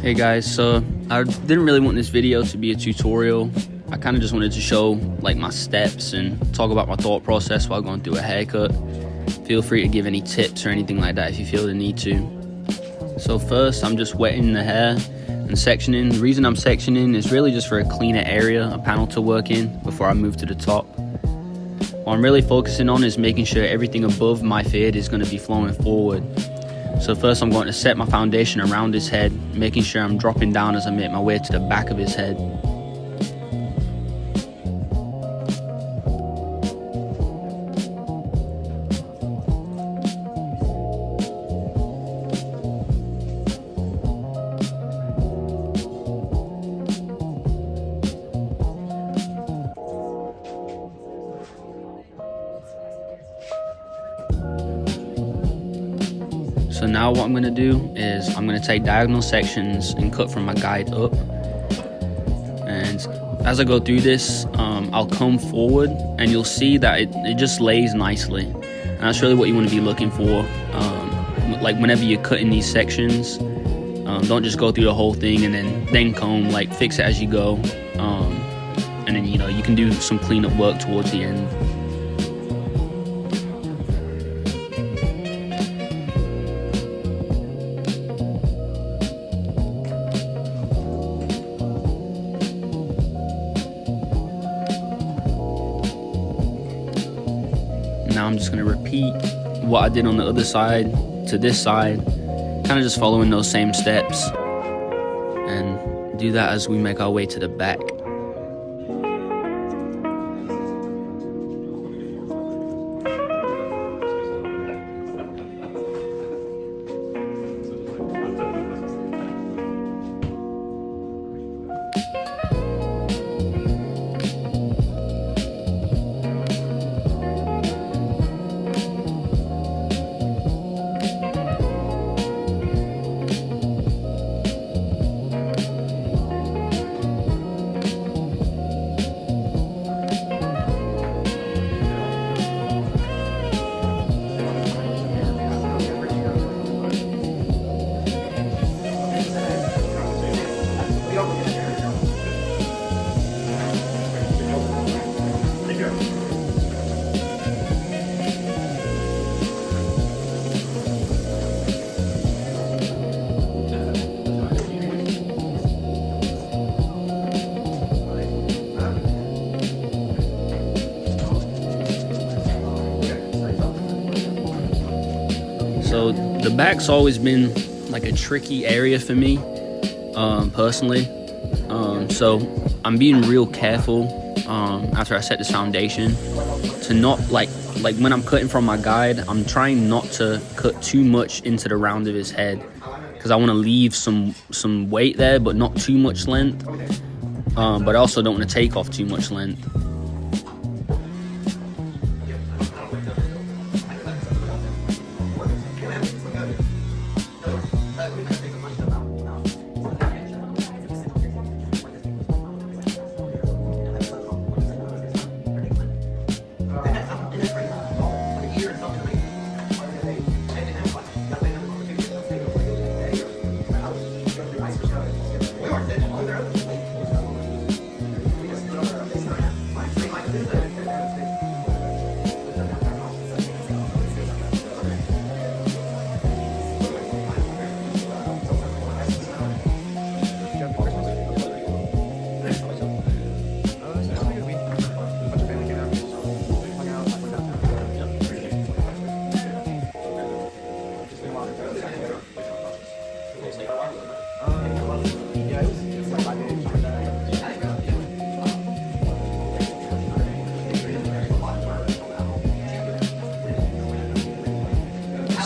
Hey guys, so I didn't really want this video to be a tutorial. I kind of just wanted to show like my steps and talk about my thought process while going through a haircut. Feel free to give any tips or anything like that if you feel the need to. So first, I'm just wetting the hair and sectioning. The reason I'm sectioning is really just for a cleaner area, a panel to work in before I move to the top. What I'm really focusing on is making sure everything above my fade is going to be flowing forward. So first I'm going to set my foundation around his head, making sure I'm dropping down as I make my way to the back of his head. So now what I'm going to do is I'm going to take diagonal sections and cut from my guide up. And as I go through this, I'll comb forward and you'll see that it just lays nicely. And that's really what you want to be looking for. Like whenever you're cutting these sections, don't just go through the whole thing and then comb, like fix it as you go. And then, you can do some cleanup work towards the end. Now I'm just going to repeat what I did on the other side to this side, kind of just following those same steps, and do that as we make our way to the back. So the back's always been like a tricky area for me, personally. So I'm being real careful after I set this foundation to not like when I'm cutting from my guide, I'm trying not to cut too much into the round of his head, because I want to leave some weight there, but not too much length. But I also don't want to take off too much length.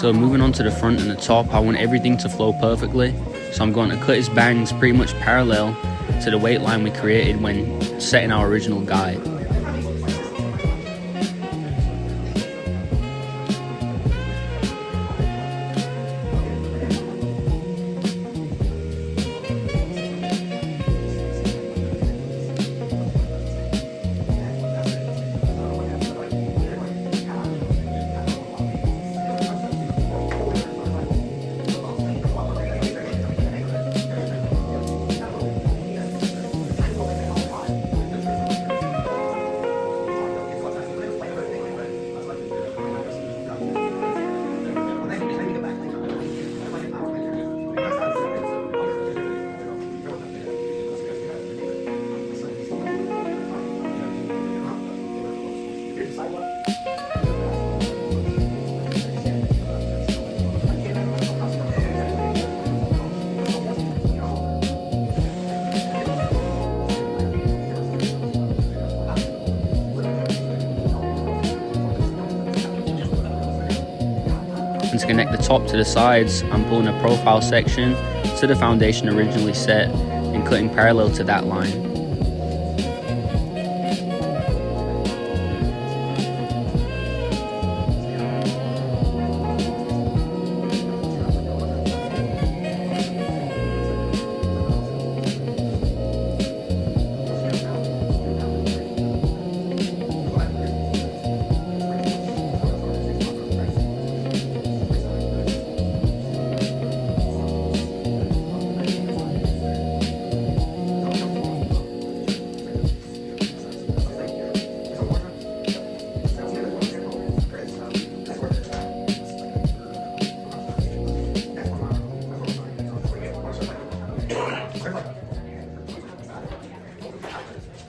So moving on to the front and the top, I want everything to flow perfectly. So I'm going to cut his bangs pretty much parallel to the weight line we created when setting our original guide. And to connect the top to the sides, I'm pulling a profile section to the foundation originally set and cutting parallel to that line.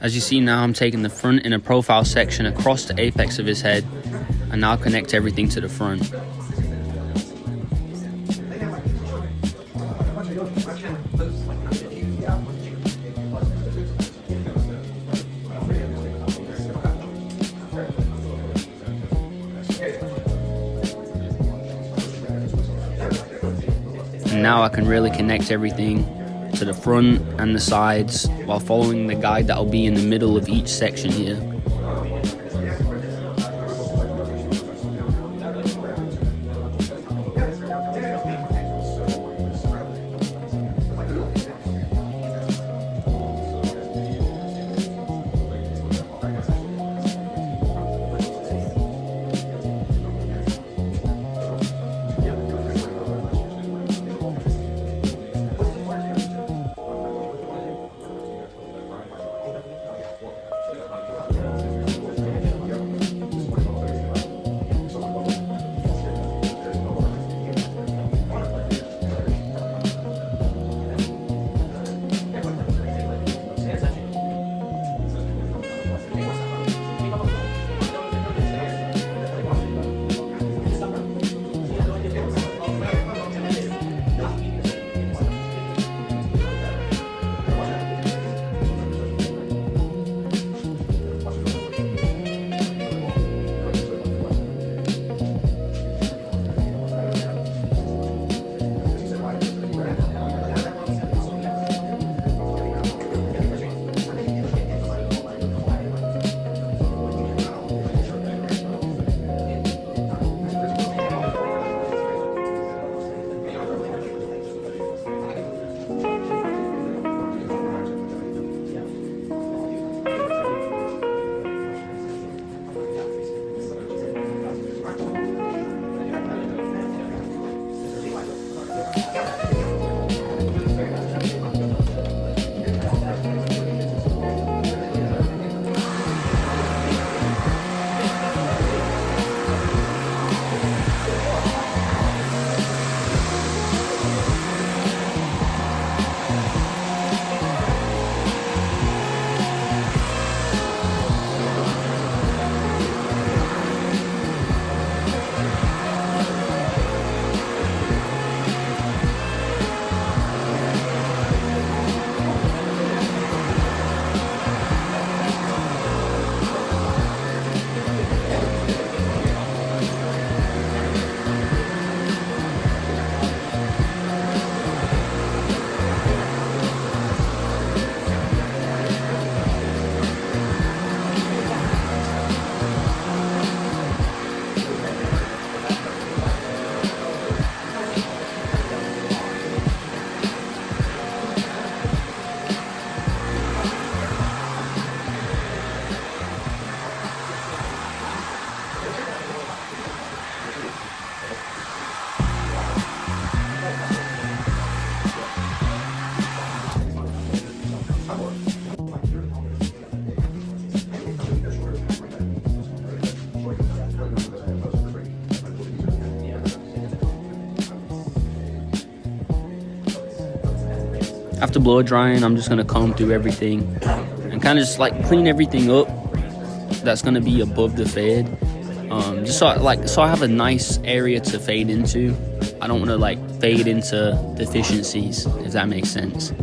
As you see now, I'm taking the front inner profile section across the apex of his head and now connect everything to the front. And now I can really connect everything to the front and the sides while following the guide that will be in the middle of each section here. After blow drying, I'm just gonna comb through everything and kind of just like clean everything up that's gonna be above the fade. Just so I have a nice area to fade into. I don't want to like fade into deficiencies, if that makes sense.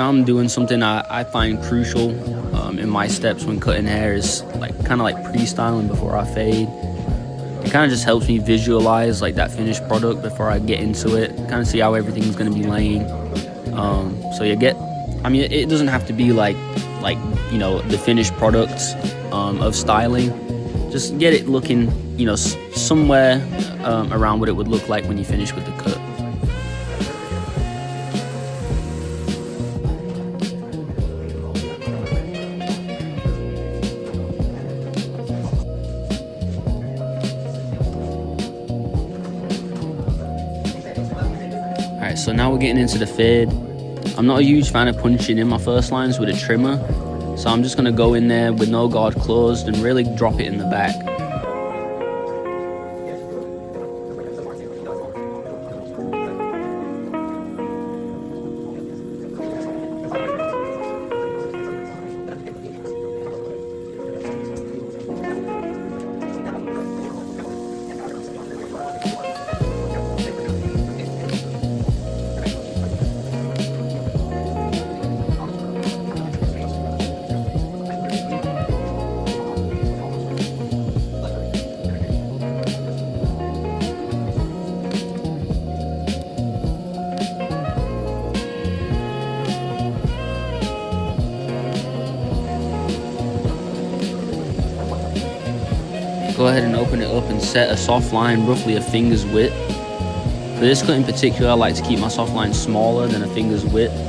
now I'm doing something I find crucial in my steps when cutting hair is kind of like pre-styling before I fade. It kind of just helps me visualize like that finished product before I get into it, kind of see how everything's going to be laying. So you get, I mean, it doesn't have to be like you know, the finished product of styling. Just get it looking, you know, somewhere around what it would look like when you finish with the cut. Alright, so now we're getting into the fade. I'm not a huge fan of punching in my first lines with a trimmer, so I'm just going to go in there with no guard closed and really drop it in the back. Go ahead and open it up and set a soft line roughly a finger's width. For this cut in particular, I like to keep my soft line smaller than a finger's width.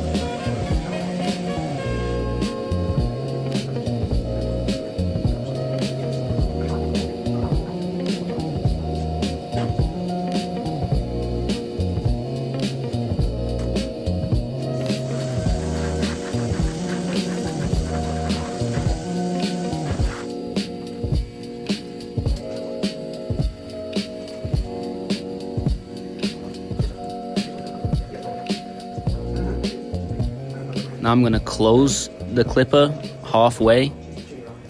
Now I'm gonna close the clipper halfway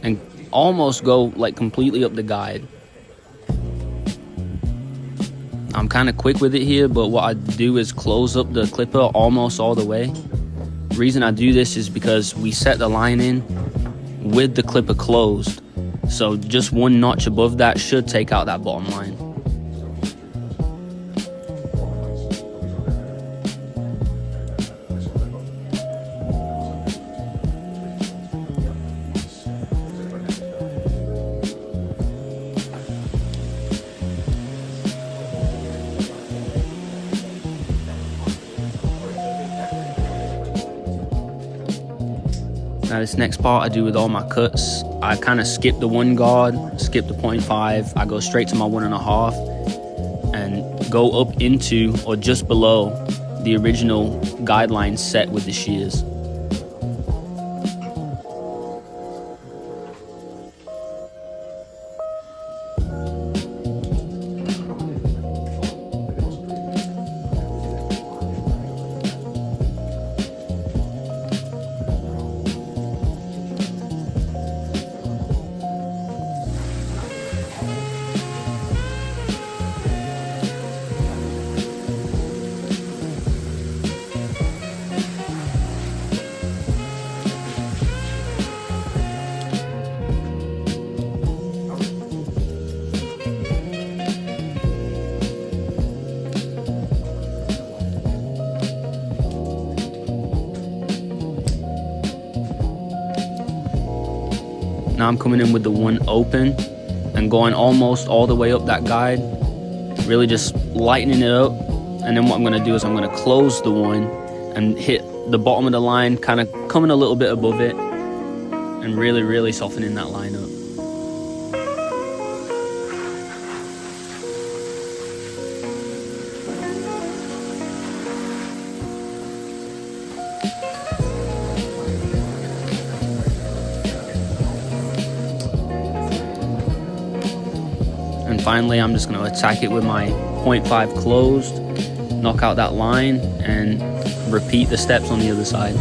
and almost go like completely up the guide. I'm kind of quick with it here, but what I do is close up the clipper almost all the way. The reason I do this is because we set the line in with the clipper closed. So just one notch above that should take out that bottom line. Now this next part I do with all my cuts, I kind of skip the 1 guard, skip the 0.5, I go straight to my 1.5 and go up into or just below the original guideline set with the shears. Now I'm coming in with the 1 open and going almost all the way up that guide, really just lightening it up. And then what I'm gonna do is I'm gonna close the 1 and hit the bottom of the line, kind of coming a little bit above it and really softening that line up. And finally, I'm just going to attack it with my 0.5 closed, knock out that line, and repeat the steps on the other side.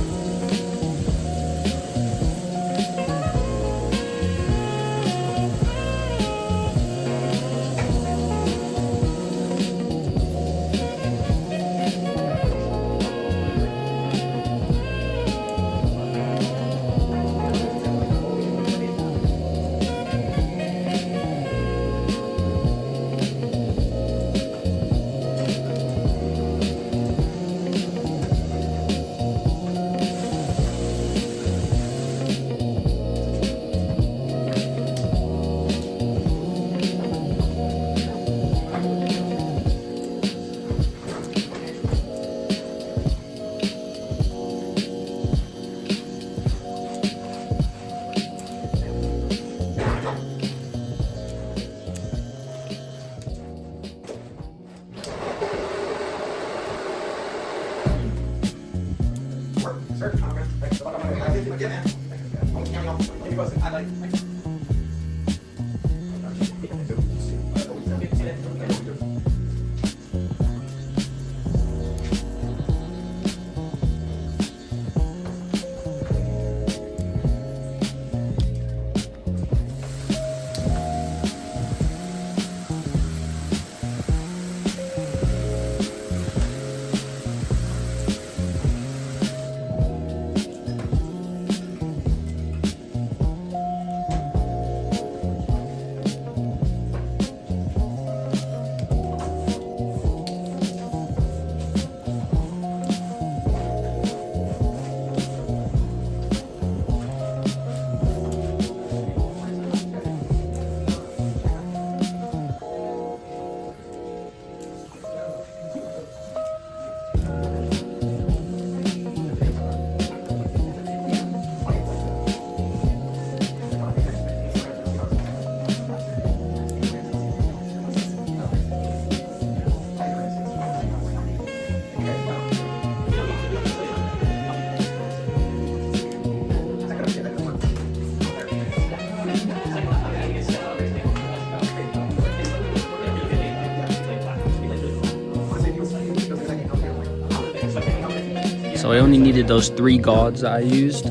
So I only needed those 3 guards that I used.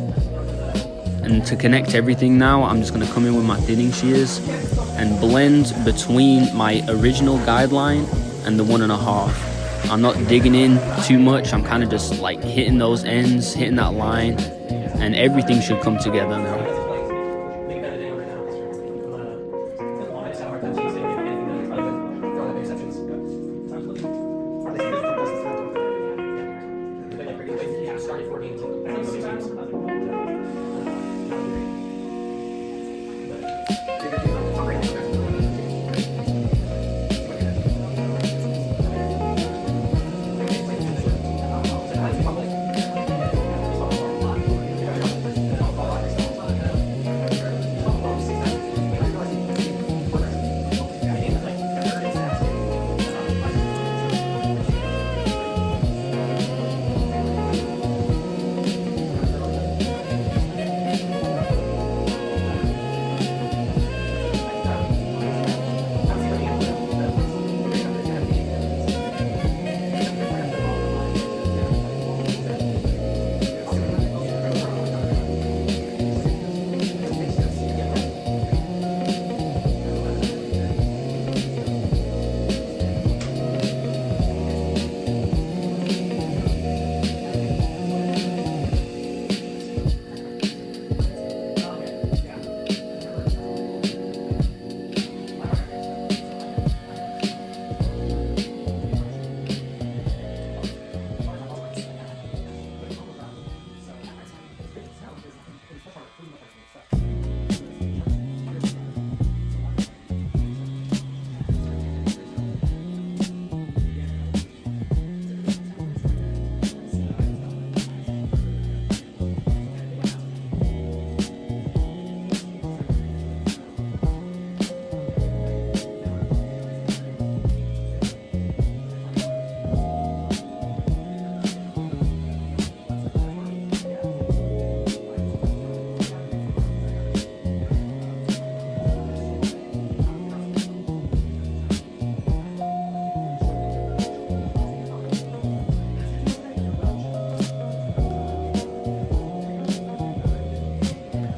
And to connect everything now, I'm just gonna come in with my thinning shears and blend between my original guideline and the 1.5. I'm not digging in too much. I'm kind of just like hitting those ends, hitting that line, and everything should come together now.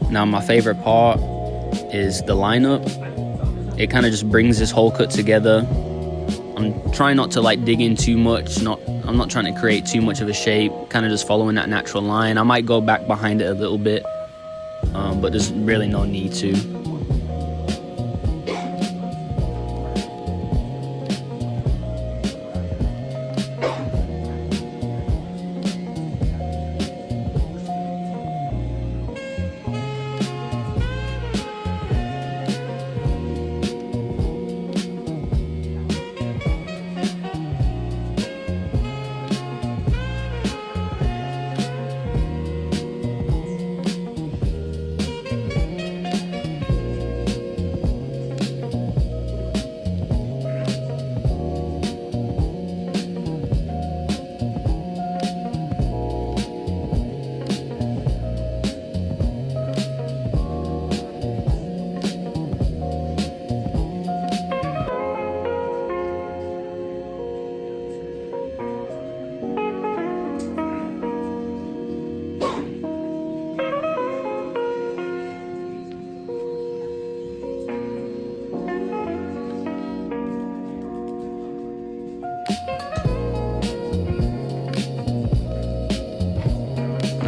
Now my favorite part is the lineup. It kind of just brings this whole cut together. I'm trying not to like dig in too much. I'm not trying to create too much of a shape, kind of just following that natural line. I might go back behind it a little bit, but there's really no need to.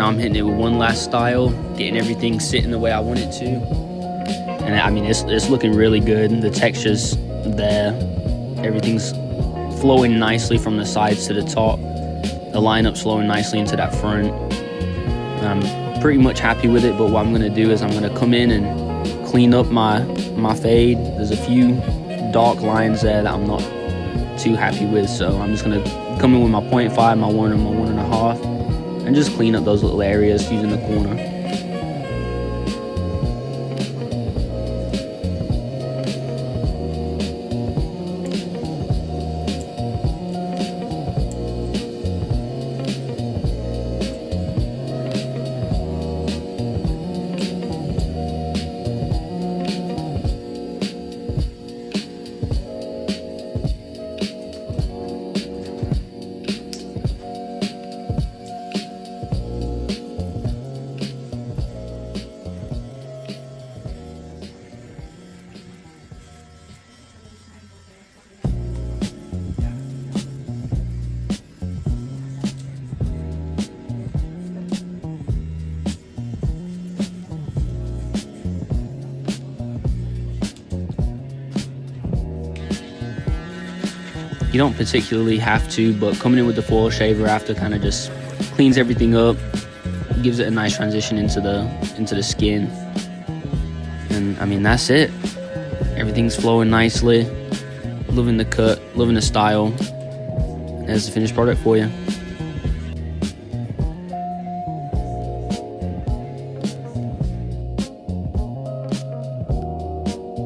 I'm hitting it with one last style, getting everything sitting the way I want it to. And I mean, it's looking really good. The texture's there. Everything's flowing nicely from the sides to the top. The lineup's flowing nicely into that front. I'm pretty much happy with it, but what I'm gonna do is I'm gonna come in and clean up my fade. There's a few dark lines there that I'm not too happy with, so I'm just gonna come in with my 0.5, my 1 and my 1.5, and just clean up those little areas using the corner. You don't particularly have to, but coming in with the foil shaver after kind of just cleans everything up, gives it a nice transition into the skin. And I mean, that's it. Everything's flowing nicely. Loving the cut, loving the style. There's the finished product for you.